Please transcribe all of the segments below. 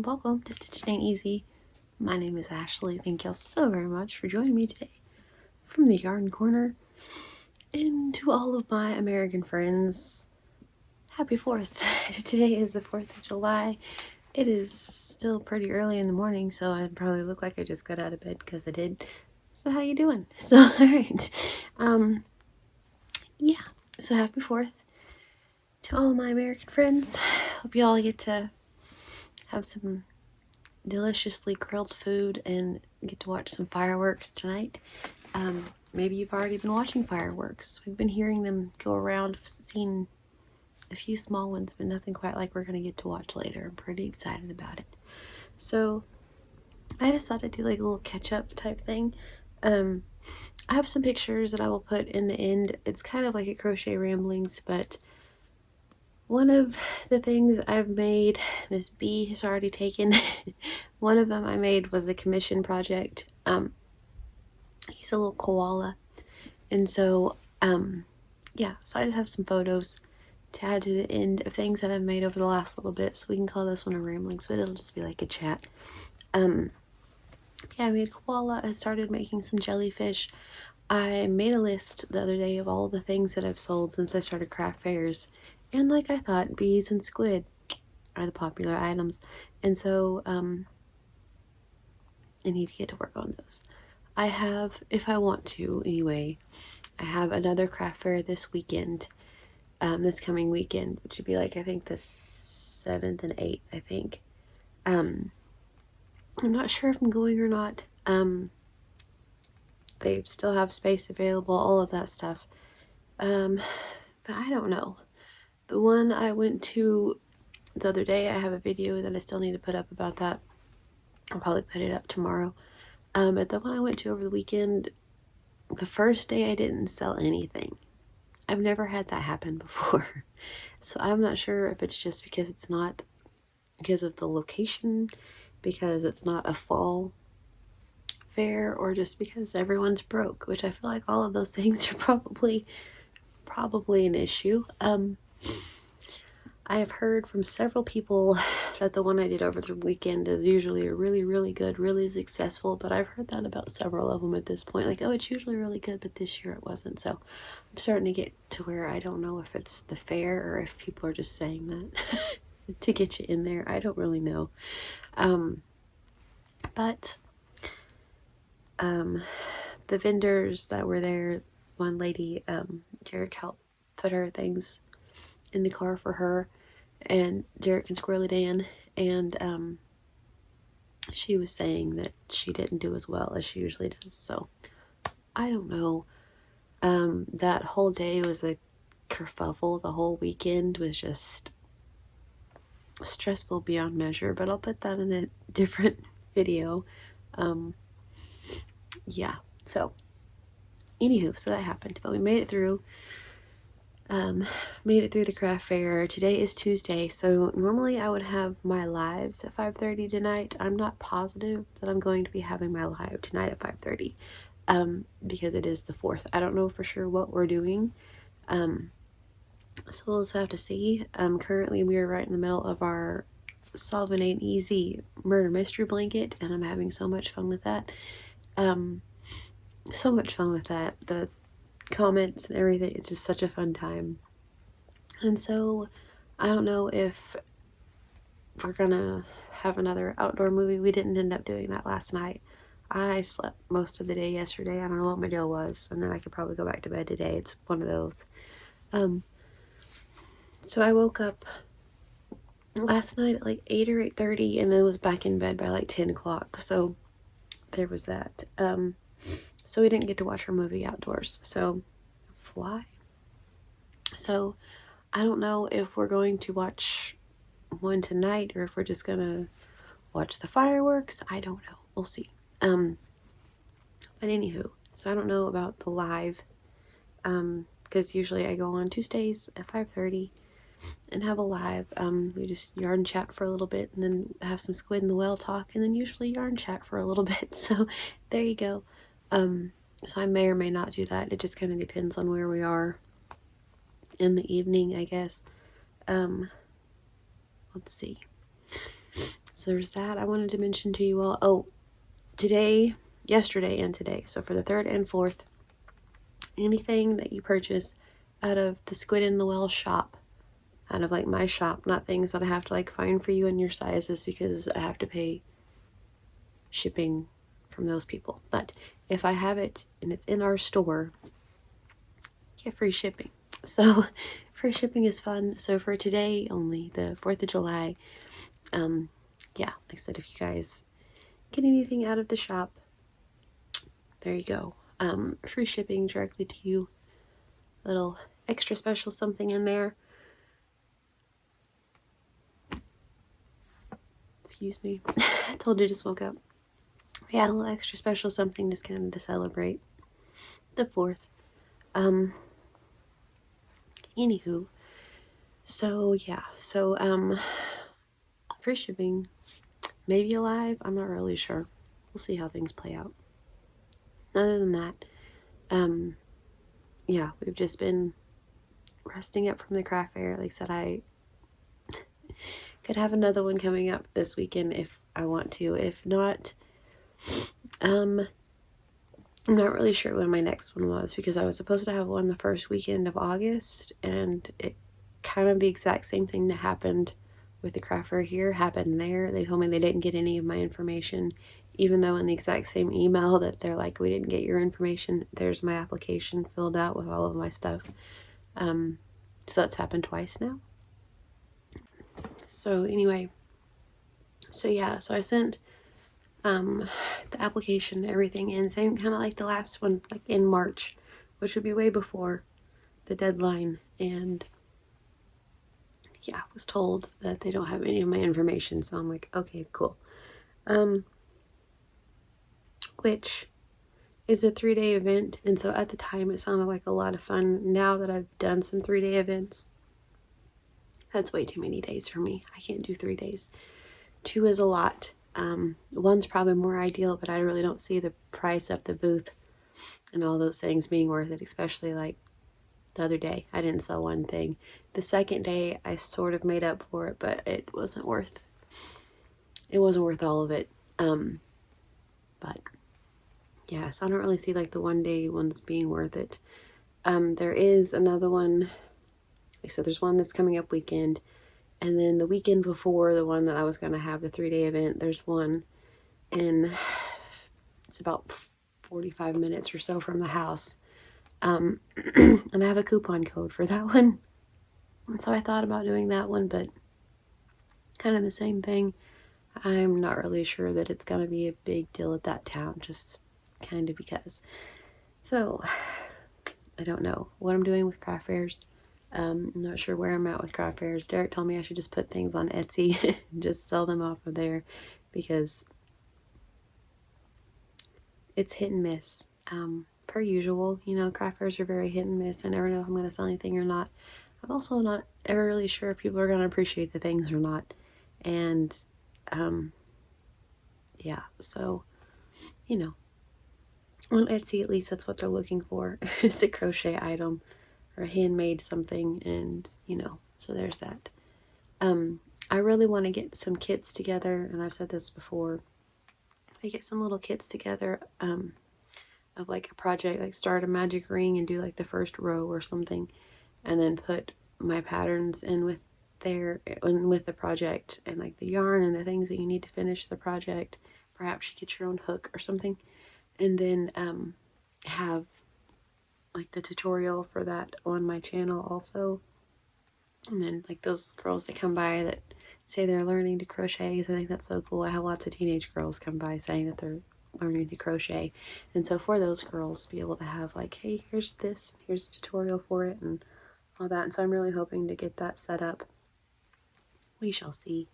and welcome to Stitching Ain't Easy. My name is Ashley. Thank y'all so very much for joining me today from the Yarn Corner. And to all of my American friends, happy 4th. Today is the 4th of July. It is still pretty early in the morning, so I probably look like I just got out of bed because I did. So how you doing? So, alright. Yeah. So happy 4th to all of my American friends. Hope you all get to have some deliciously grilled food and get to watch some fireworks tonight. Maybe you've already been watching fireworks. We've been hearing them go around. I've seen a few small ones, but nothing quite like we're going to get to watch later. I'm pretty excited about it. So I decided to do like a little catch-up type thing. I have some pictures that I will put in the end. It's kind of like a crochet ramblings, but one of the things I've made, Miss B has already taken. One of them I made was a commission project. He's a little koala. And so, yeah, so I just have some photos to add to the end of things that I've made over the last little bit. So we can call this one a ramblings, but it'll just be like a chat. Yeah, I made koala. I started making some jellyfish. I made a list the other day of all the things that I've sold since I started craft fairs. And like I thought, bees and squid are the popular items. And so, I need to get to work on those. I have, if I want to anyway, I have another craft fair this weekend, this coming weekend, which would be like, I think the 7th and 8th, I think. I'm not sure if I'm going or not. They still have space available, all of that stuff. But I don't know. The one I went to the other day, I have a video that I still need to put up about that. I'll probably put it up tomorrow. But the one I went to over the weekend, the first day I didn't sell anything. I've never had that happen before. So I'm not sure if it's just because it's not because of the location, because it's not a fall fair, or just because everyone's broke, which I feel like all of those things are probably an issue. I have heard from several people that the one I did over the weekend is usually a really, really good, really successful, but I've heard that about several of them at this point. Like, oh, it's usually really good, but this year it wasn't. So I'm starting to get to where I don't know if it's the fair or if people are just saying that to get you in there. I don't really know. But the vendors that were there, one lady, Derek helped put her things in the car for her, and Derek and Squirrely Dan, and she was saying that she didn't do as well as she usually does. So I don't know. That whole day was a kerfuffle. The whole weekend was just stressful beyond measure, but I'll put that in a different video. Yeah, so anywho, so that happened, but we made it through. Made it through the craft fair. Today is Tuesday, so normally I would have my lives at 5:30 tonight. I'm not positive that I'm going to be having my live tonight at 5:30, because it is the 4th. I don't know for sure what we're doing, so we'll just have to see. Currently we are right in the middle of our Solving Ain't Easy murder mystery blanket, and I'm having so much fun with that. So much fun with that. The comments and everything, it's just such a fun time. And so I don't know if we're gonna have another outdoor movie. We didn't end up doing that last night. I slept most of the day yesterday. I don't know what my deal was, and then I could probably go back to bed today. It's one of those. So I woke up last night at like 8 or 8:30, and then was back in bed by like 10 o'clock. So there was that. So we didn't get to watch our movie outdoors. So fly. So I don't know if we're going to watch one tonight or if we're just gonna watch the fireworks. I don't know. We'll see. But anywho, so I don't know about the live, because usually I go on Tuesdays at 5:30 and have a live. We just yarn chat for a little bit and then have some Squid in the Well talk, and then usually yarn chat for a little bit. So there you go. So I may or may not do that. It just kind of depends on where we are in the evening, I guess. Let's see. So there's that I wanted to mention to you all. Oh, yesterday and today, so for the 3rd and 4th, anything that you purchase out of the Squid in the Well shop, out of like my shop, not things that I have to like find for you in your sizes because I have to pay shipping from those people. But if I have it and it's in our store, get free shipping. So free shipping is fun. So for today only, the 4th of July, yeah, like I said, if you guys get anything out of the shop, there you go. Free shipping directly to you. Little extra special something in there. Excuse me. I told you to just woke up. Yeah, a little extra special something just kind of to celebrate the 4th. Anywho, so yeah, free shipping, maybe alive, I'm not really sure. We'll see how things play out. Other than that, yeah, we've just been resting up from the craft fair. Like I said, I could have another one coming up this weekend if I want to. If not, I'm not really sure when my next one was, because I was supposed to have one the first weekend of August, and it kind of the exact same thing that happened with the craft fair here happened there. They told me they didn't get any of my information, even though in the exact same email that they're like, we didn't get your information, there's my application filled out with all of my stuff. So that's happened twice now. So anyway, so yeah, so I sent the application and everything in, same kind of like the last one, like in March, which would be way before the deadline. And yeah, was told that they don't have any of my information. So I'm like, okay, cool. Which is a 3-day event. And so at the time it sounded like a lot of fun. Now that I've done some 3-day events, that's way too many days for me. I can't do 3 days. 2 is a lot. 1's probably more ideal, but I really don't see the price of the booth and all those things being worth it, especially like the other day. I didn't sell one thing. The second day I sort of made up for it, but it wasn't worth all of it. But yeah, so I don't really see like the 1-day ones being worth it. There is another one. So there's one that's coming up weekend, and then the weekend before the one that I was going to have, the 3-day event, there's one, and it's about 45 minutes or so from the house. And I have a coupon code for that one. And so I thought about doing that one, but kind of the same thing. I'm not really sure that it's going to be a big deal at that town, just kind of because. So I don't know what I'm doing with craft fairs. I'm not sure where I'm at with craft fairs. Derek told me I should just put things on Etsy and just sell them off of there, because it's hit and miss. Per usual, you know, craft fairs are very hit and miss. I never know if I'm going to sell anything or not. I'm also not ever really sure if people are going to appreciate the things or not. And, yeah, so, you know, on Etsy, at least that's what they're looking for, is a crochet item or a handmade something. And, you know, so there's that. I really want to get some kits together, and I've said this before. I get some little kits together, of like a project, like start a magic ring and do like the first row or something, and then put my patterns in with the project, and like the yarn and the things that you need to finish the project. Perhaps you get your own hook or something, and then have like the tutorial for that on my channel also. And then like those girls that come by that say they're learning to crochet, I think that's so cool. I have lots of teenage girls come by saying that they're learning to crochet, and so for those girls be able to have like, hey, here's this, here's a tutorial for it and all that. And so I'm really hoping to get that set up. We shall see.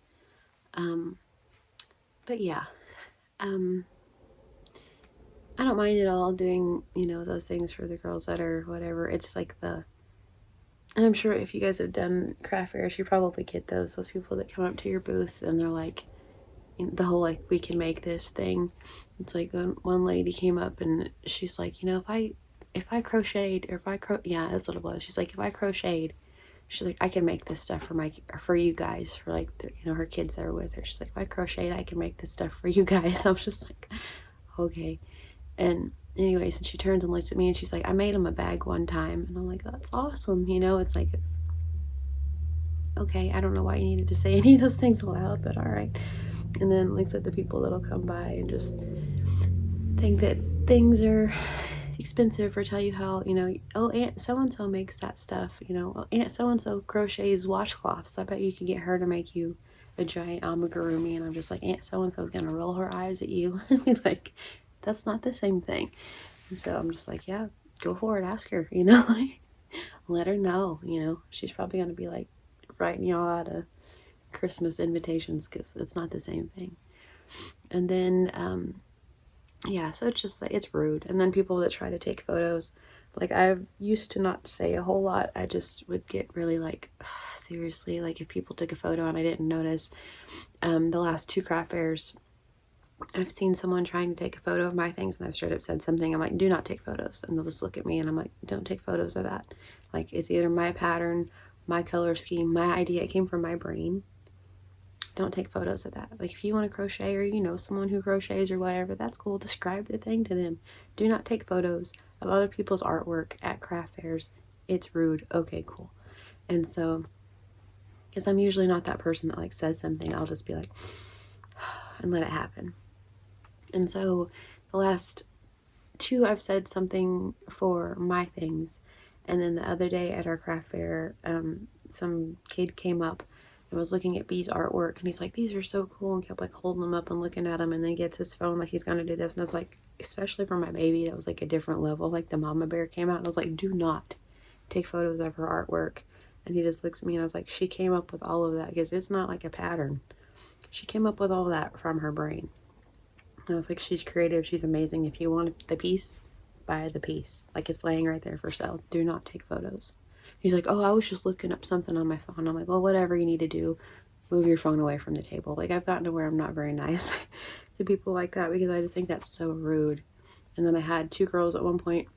But yeah, I don't mind at all doing, you know, those things for the girls that are whatever. It's like and I'm sure if you guys have done craft fairs, you probably get those people that come up to your booth and they're like, the whole like, we can make this thing. It's like one lady came up and she's like, you know, if I crocheted, or yeah, that's what it was. She's like, if I crocheted she's like, I can make this stuff for you guys, for like her kids that are with her. She's like, if I crocheted, I can make this stuff for you guys. I was just like, okay. And anyways, and she turns and looks at me and she's like, I made him a bag one time. And I'm like, that's awesome. It's like, it's okay. I don't know why you needed to say any of those things aloud, but all right. And then looks at the people that'll come by and just think that things are expensive, or tell you how, oh, Aunt so-and-so makes that stuff, Aunt so-and-so crochets washcloths. I bet you could get her to make you a giant amigurumi. And I'm just like, Aunt so-and-so is gonna roll her eyes at you. Like, that's not the same thing. And so I'm just like, yeah, go for it, ask her, like, let her know. She's probably gonna be like writing y'all out of Christmas invitations, because it's not the same thing. And then yeah, so it's just like, it's rude. And then people that try to take photos, like, I used to not say a whole lot. I just would get really like, seriously, like if people took a photo and I didn't notice. The last 2 craft fairs, I've seen someone trying to take a photo of my things, and I've straight up said something. I'm like, do not take photos. And they'll just look at me and I'm like, don't take photos of that. Like, it's either my pattern, my color scheme, my idea, it came from my brain. Don't take photos of that. Like, if you want to crochet, or someone who crochets or whatever, that's cool. Describe the thing to them. Do not take photos of other people's artwork at craft fairs. It's rude. Okay, cool. And so, because I'm usually not that person that like says something, I'll just be like, and let it happen. And so the last 2, I've said something for my things. And then the other day at our craft fair, some kid came up and was looking at B's artwork, and he's like, these are so cool, and kept like holding them up and looking at them, and then gets his phone like he's gonna do this. And I was like, especially for my baby, that was like a different level. Like, the mama bear came out and I was like, do not take photos of her artwork. And he just looks at me and I was like, she came up with all of that, because it's not like a pattern. She came up with all that from her brain. And I was like, she's creative, she's amazing. If you want the piece, buy the piece. Like, it's laying right there for sale. Do not take photos. He's like, oh, I was just looking up something on my phone. I'm like, well, whatever you need to do, move your phone away from the table. Like, I've gotten to where I'm not very nice to people like that, because I just think that's so rude. And then I had 2 girls at one point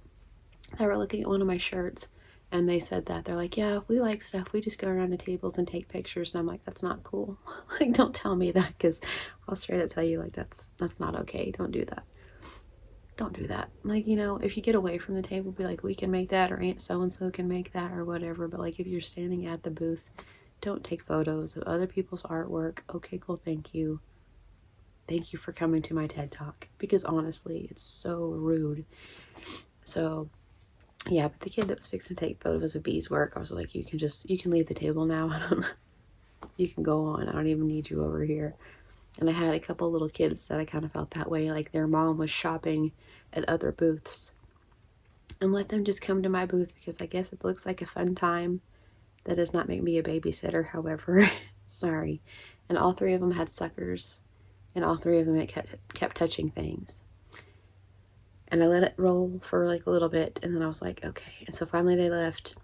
that were looking at one of my shirts, and they said that. They're like, yeah, if we like stuff, we just go around the tables and take pictures. And I'm like, that's not cool. Like, don't tell me that, because I'll straight up tell you, like, that's not okay. Don't do that. Don't do that. Like, if you get away from the table, be like, we can make that, or Aunt so-and-so can make that, or whatever. But like, if you're standing at the booth, don't take photos of other people's artwork. Okay, cool. Thank you. Thank you for coming to my TED Talk, because honestly, it's so rude. So yeah, but the kid that was fixing to take photos of B's work, I was like, you can leave the table now. You can go on. I don't even need you over here. And I had a couple little kids that I kind of felt that way, like their mom was shopping at other booths, and let them just come to my booth, because I guess it looks like a fun time. That does not make me a babysitter, however. Sorry. And all 3 of them had suckers, and all 3 of them kept touching things. And I let it roll for like a little bit, and then I was like, okay. And so finally they left,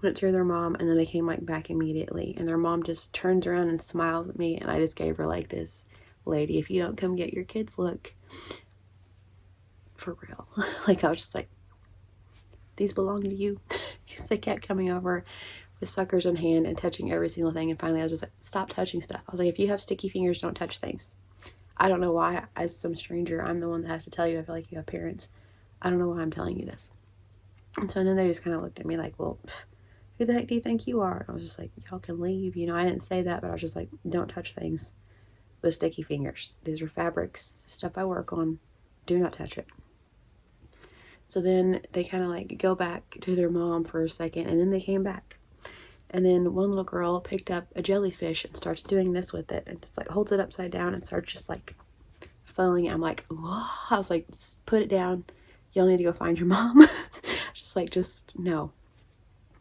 went to their mom, and then they came like back immediately, and their mom just turns around and smiles at me, and I just gave her like this, lady, if you don't come get your kids look, for real. Like, I was just like, these belong to you. Because they kept coming over with suckers in hand and touching every single thing. And finally I was just like, stop touching stuff. I was like, if you have sticky fingers, don't touch things. I don't know why, as some stranger, I'm the one that has to tell you. I feel like you have parents. I don't know why I'm telling you this. And so then they just kind of looked at me like, well, who the heck do you think you are? And I was just like, y'all can leave. I didn't say that, but I was just like, don't touch things with sticky fingers. These are fabrics, stuff I work on. Do not touch it. So then they kind of like go back to their mom for a second, and then they came back. And then one little girl picked up a jellyfish and starts doing this with it, and just like holds it upside down and starts just like following it. I'm like, whoa. I was like, just put it down. Y'all need to go find your mom. just no.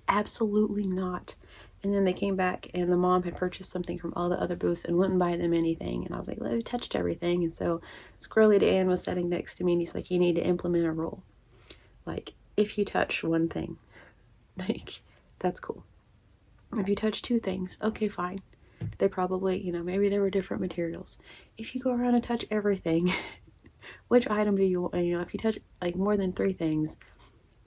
Absolutely not. And then they came back, and the mom had purchased something from all the other booths and wouldn't buy them anything. And I was like, well, they touched everything. And so Squirrely Dan was sitting next to me, and he's like, you need to implement a rule. Like, if you touch one thing, like, that's cool. If you touch 2 things, okay, fine. They probably, maybe there were different materials. If you go around and touch everything, which item do you want? If you touch like more than 3 things,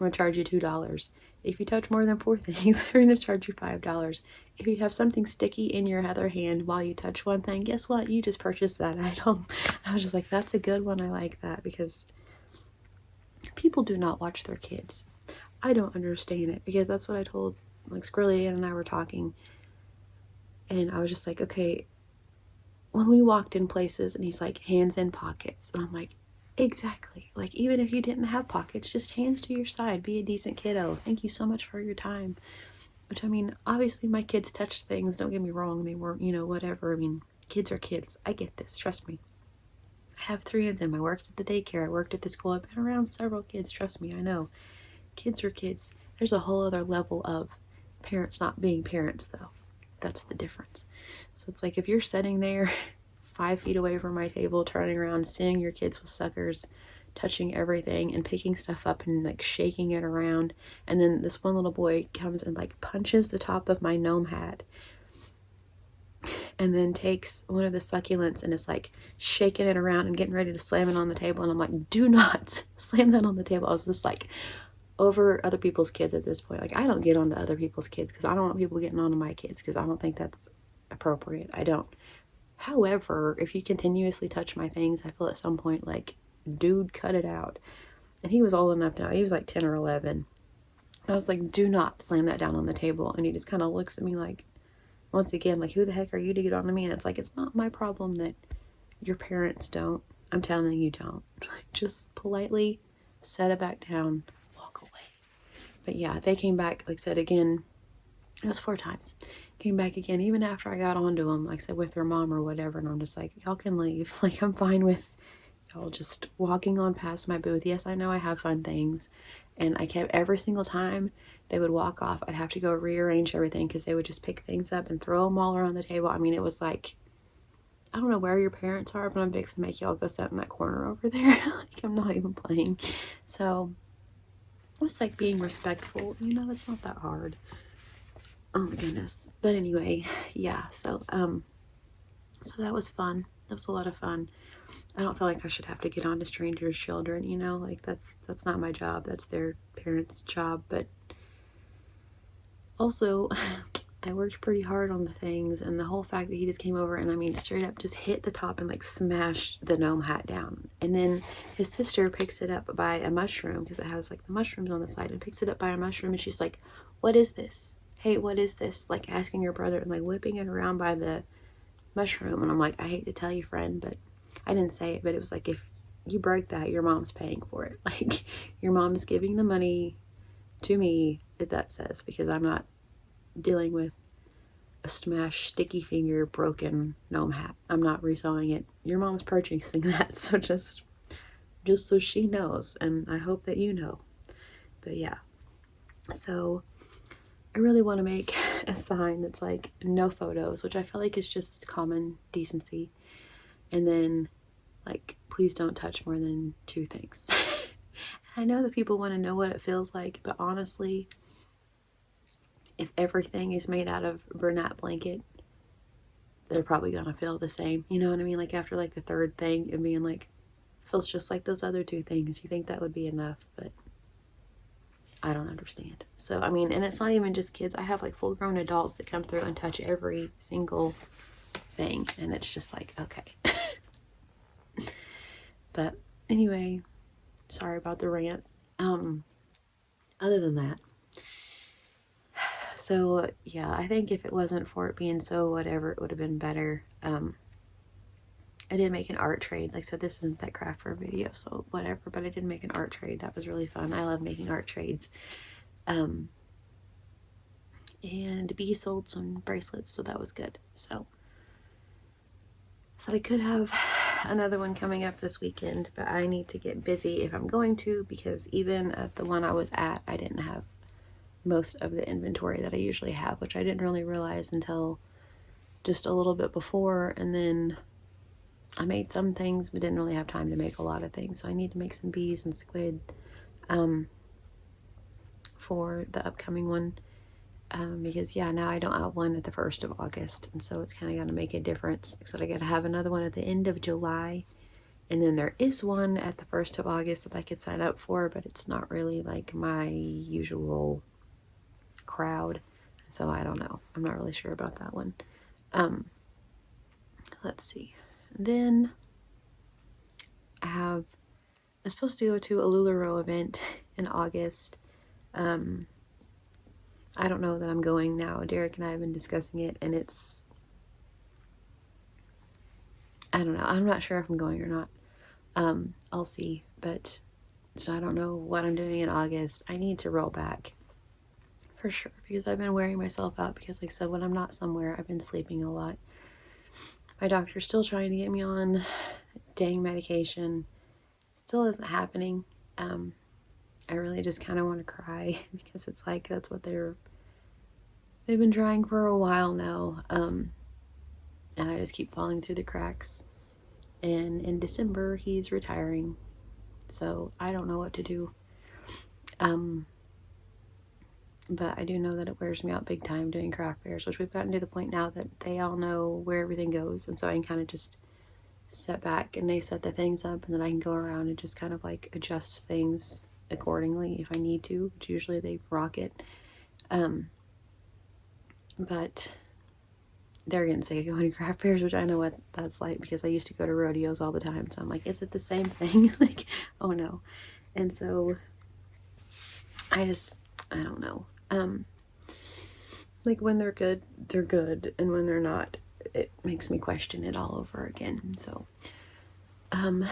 going to charge you $2. If you touch more than 4 things, they're going to charge you $5. If you have something sticky in your other hand while you touch one thing, guess what? You just purchased that item. I was just like, that's a good one. I like that, because people do not watch their kids. I don't understand it, because that's what I told, like, Squirrely and I were talking, and I was just like, okay, when we walked in places and he's like, hands in pockets, and I'm like, exactly. Like, even if you didn't have pockets, just hands to your side, be a decent kiddo. Thank you so much for your time. Which, I mean, obviously my kids touched things, don't get me wrong, they weren't, you know, whatever. I mean, kids are kids. I get this, trust me. I have 3 of them. I worked at the daycare, I worked at the school, I've been around several kids, trust me, I know. Kids are kids. There's a whole other level of parents not being parents, though. That's the difference. So it's like, if you're sitting there 5 feet away from my table, turning around, seeing your kids with suckers, touching everything and picking stuff up and like shaking it around, and then this one little boy comes and like punches the top of my gnome hat, and then takes one of the succulents and is like shaking it around and getting ready to slam it on the table, and I'm like, do not slam that on the table. I was just like, over other people's kids at this point. Like, I don't get onto other people's kids because I don't want people getting onto my kids, because I don't think that's appropriate. I don't. However, if you continuously touch my things, I feel at some point like, dude, cut it out. And he was old enough now. He was like 10 or 11. I was like, do not slam that down on the table. And he just kind of looks at me like, once again, like, who the heck are you to get on to me? And it's like, it's not my problem that your parents don't. I'm telling you, don't. Just politely set it back down, walk away. But yeah, they came back, like I said, again. It was 4 times. Came back again, even after I got onto them, like I said, with their mom or whatever. And I'm just like, y'all can leave. Like, I'm fine with y'all just walking on past my booth. Yes, I know I have fun things. And I kept, every single time they would walk off, I'd have to go rearrange everything, because they would just pick things up and throw them all around the table. I mean, it was like, I don't know where your parents are, but I'm fixing to make y'all go sit in that corner over there. Like, I'm not even playing. So it's like being respectful. You know, it's not that hard. Oh my goodness. But anyway, yeah, so that was fun. That was a lot of fun. I don't feel like I should have to get on to strangers' children, you know, like that's not my job. That's their parents' job. But also, I worked pretty hard on the things, and the whole fact that he just came over and, I mean, straight up just hit the top and like smashed the gnome hat down. And then his sister picks it up by a mushroom, because it has like the mushrooms on the side, and picks it up by a mushroom, and she's like, what is this? Hey, what is this? Like, asking your brother and like whipping it around by the mushroom. And I'm like, I hate to tell you, friend, but I didn't say it, but it was like, if you break that, your mom's paying for it. Like, your mom is giving the money to me, that says, because I'm not dealing with a smashed, sticky finger, broken gnome hat. I'm not resewing it. Your mom's purchasing that, so just so she knows, and I hope that you know. But yeah, so I really want to make a sign that's like, no photos, which I feel like is just common decency. And then, like, please don't touch more than 2 things. I know that people want to know what it feels like, but honestly, if everything is made out of Bernat blanket, they're probably gonna feel the same. You know what I mean? Like, after like the 3rd thing and being like, feels just like those other 2 things, you think that would be enough, but I don't understand. So, I mean, and it's not even just kids. I have like full-grown adults that come through and touch every single thing, and it's just like, okay. But anyway, sorry about the rant. Other than that, so yeah, I think if it wasn't for it being so whatever, it would have been better. I did make an art trade. Like I said, this isn't that craft for a video, so whatever, but I did make an art trade. That was really fun. I love making art trades. And B sold some bracelets, so that was good. So I could have another one coming up this weekend, but I need to get busy if I'm going to, because even at the one I was at, I didn't have most of the inventory that I usually have, which I didn't really realize until just a little bit before. And then I made some things, but didn't really have time to make a lot of things. So I need to make some bees and squid for the upcoming one. Because yeah, now I don't have one at the 1st of August, and so it's kind of going to make a difference. So I got to have another one at the end of July, And then there is one at the 1st of August that I could sign up for, but it's not really like my usual crowd. So I don't know. I'm not really sure about that one. Let's see. Then I'm supposed to go to a LuLaRoe event in August. I don't know that I'm going now. Derek and I have been discussing it, and I don't know. I'm not sure if I'm going or not. I'll see, but so I don't know what I'm doing in August. I need to roll back for sure, because I've been wearing myself out, because like I said, when I'm not somewhere, I've been sleeping a lot. My doctor's still trying to get me on dang medication. Still isn't happening. I really just kind of want to cry, because it's like that's what they've been trying for a while now. And I just keep falling through the cracks. And in December he's retiring, so I don't know what to do. But I do know that it wears me out big time doing craft fairs, which we've gotten to the point now that they all know where everything goes, and so I can kind of just sit back and they set the things up, and then I can go around and just kind of like adjust things accordingly if I need to, which usually they rock it. But they're getting sick of going to craft fairs, which I know what that's like, because I used to go to rodeos all the time, so I'm like, is it the same thing? Like, oh no. And so I don't know. Like when they're good, and when they're not, it makes me question it all over again. So I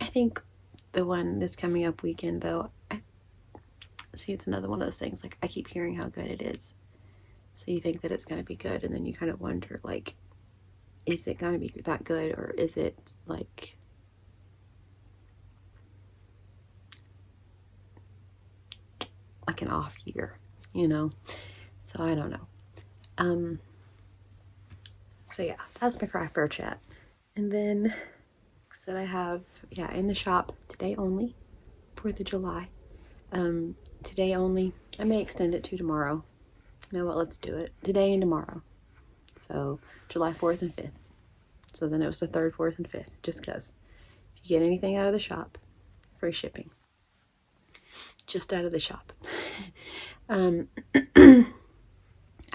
think the one this coming up weekend, though, it's another one of those things, like I keep hearing how good it is, so you think that it's going to be good, and then you kind of wonder, like, is it going to be that good, or is it like an off year, so I don't know. So yeah, that's my craft fair chat. And then I have in the shop today only, 4th of July, today only. I may extend it to tomorrow. You know what, let's do it today and tomorrow, so July 4th and 5th. So then it was the 3rd, 4th, and 5th, just because if you get anything out of the shop, free shipping, just out of the shop. I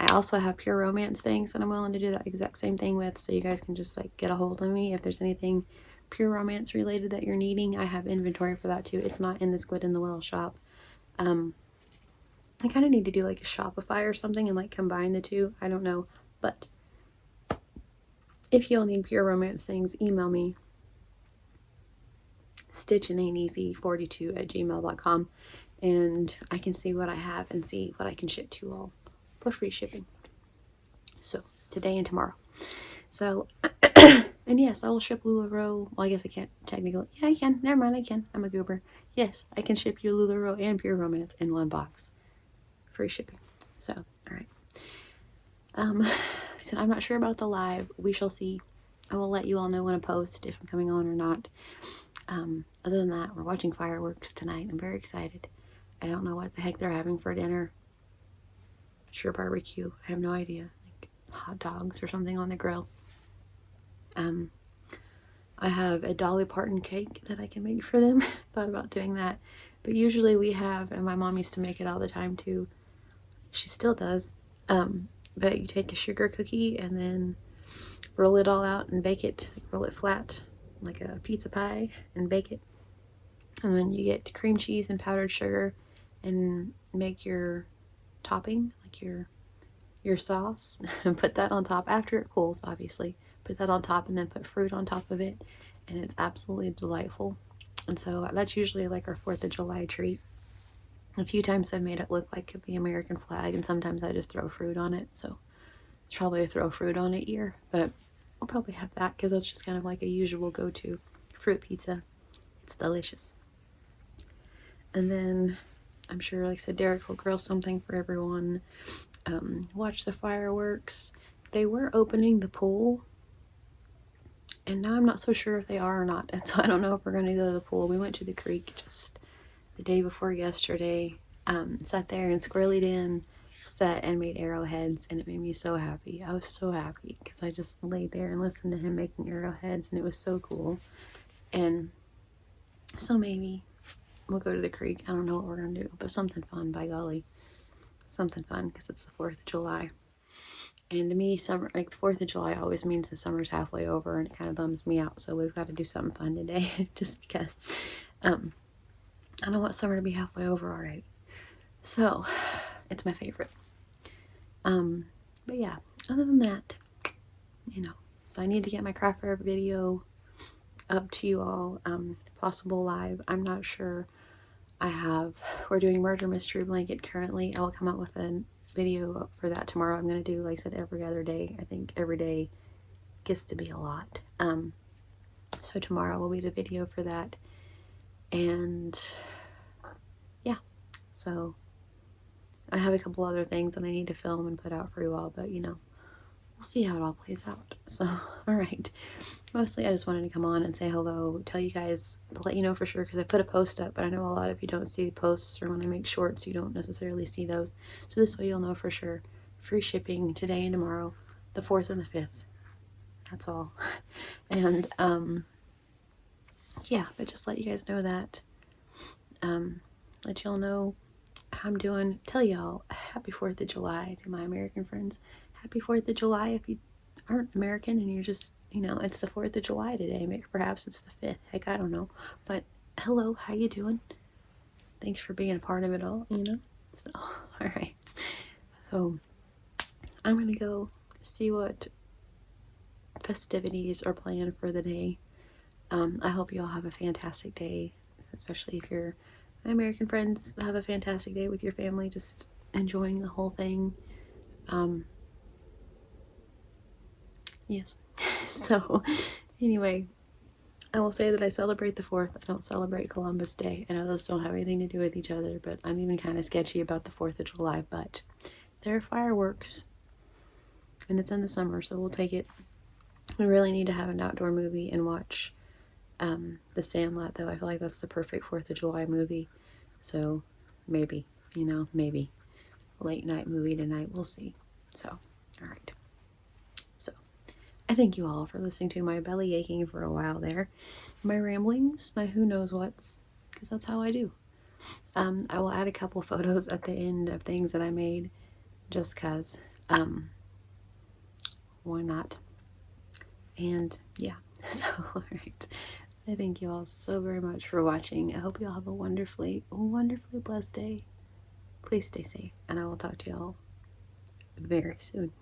also have Pure Romance things that I'm willing to do that exact same thing with, so you guys can just like get a hold of me if there's anything Pure Romance related that you're needing. I have inventory for that too. It's not in the Squid and the Whale shop. I kind of need to do like a Shopify or something and like combine the two. I don't know, but if y'all need Pure Romance things, email me, stitchingainteasy42@gmail.com, and I can see what I have and see what I can ship to you all for free shipping. So today and tomorrow. So and yes, I will ship LuLaRoe. Well, I guess I can't technically. Yeah, I can. Never mind, I can. I'm a goober. Yes, I can ship you LuLaRoe and Pure Romance in one box, free shipping. So all right. So I'm not sure about the live. We shall see. I will let you all know when I post if I'm coming on or not. Other than that, we're watching fireworks tonight. I'm very excited. I don't know what the heck they're having for dinner. Sure, barbecue. I have no idea. Like hot dogs or something on the grill. I have a Dolly Parton cake that I can make for them. Thought about doing that. But usually we have, and my mom used to make it all the time too. She still does. But you take a sugar cookie and then roll it all out and bake it. Roll it flat like a pizza pie and bake it. And then you get cream cheese and powdered sugar and make your topping, like your sauce, and put that on top after it cools, obviously. Put that on top and then put fruit on top of it, and it's absolutely delightful. And so that's usually like our 4th of July treat. A few times I've made it look like the American flag, and sometimes I just throw fruit on it, so it's probably a throw fruit on it year, but I'll probably have that because that's just kind of like a usual go-to fruit pizza. It's delicious. And then I'm sure, like I said, Derek will grill something for everyone. Watch the fireworks. They were opening the pool, and now I'm not so sure if they are or not, and so I don't know if we're going to go to the pool. We went to the creek just the day before yesterday, sat there and squirrelied in, set and made arrowheads, and it made me so happy. I was so happy because I just laid there and listened to him making arrowheads, and it was so cool. And so maybe we'll go to the creek. I don't know what we're gonna do, but something fun, by golly. Something fun, because it's the 4th of July. And to me, summer, like the 4th of July always means the summer's halfway over, and it kind of bums me out. So we've got to do something fun today, just because I don't want summer to be halfway over already. So it's my favorite. But yeah, other than that, you know, so I need to get my craft fair video up to you all, possible live. I'm not sure. We're doing murder mystery blanket currently. I will come out with a video for that tomorrow. I'm going to do, like I said, every other day. I think every day gets to be a lot. So tomorrow will be the video for that. And yeah, so I have a couple other things that I need to film and put out for you all, but you know, we'll see how it all plays out. So, all right. Mostly I just wanted to come on and say hello, tell you guys, to let you know for sure, because I put a post up, but I know a lot of you don't see the posts, or when I make shorts, you don't necessarily see those. So this way you'll know for sure. Free shipping today and tomorrow, the 4th and the 5th. That's all. And, yeah, but just let you guys know that. Let y'all know how I'm doing. Tell y'all, happy 4th of July to my American friends. Happy 4th of July if you aren't American and you're just, you know, it's the 4th of July today. Maybe perhaps it's the 5th. Heck, I don't know. But hello, how you doing? Thanks for being a part of it all, you know? So, all right. So, I'm going to go see what festivities are planned for the day. I hope you all have a fantastic day, especially if you're my American friends. Have a fantastic day with your family, just enjoying the whole thing. Yes. So, anyway, I will say that I celebrate the 4th. I don't celebrate Columbus Day. I know those don't have anything to do with each other, but I'm even kind of sketchy about the 4th of July. But there are fireworks, and it's in the summer, so we'll take it. We really need to have an outdoor movie and watch The Sandlot, though. I feel like that's the perfect 4th of July movie. So, maybe, you know, maybe. Late night movie tonight. We'll see. So, all right. So, I thank you all for listening to my belly aching for a while there. My ramblings, my who knows what's, because that's how I do. I will add a couple photos at the end of things that I made, just because, why not? And yeah, so all right. So thank you all so very much for watching. I hope you all have a wonderfully blessed day. Please stay safe, and I will talk to you all very soon.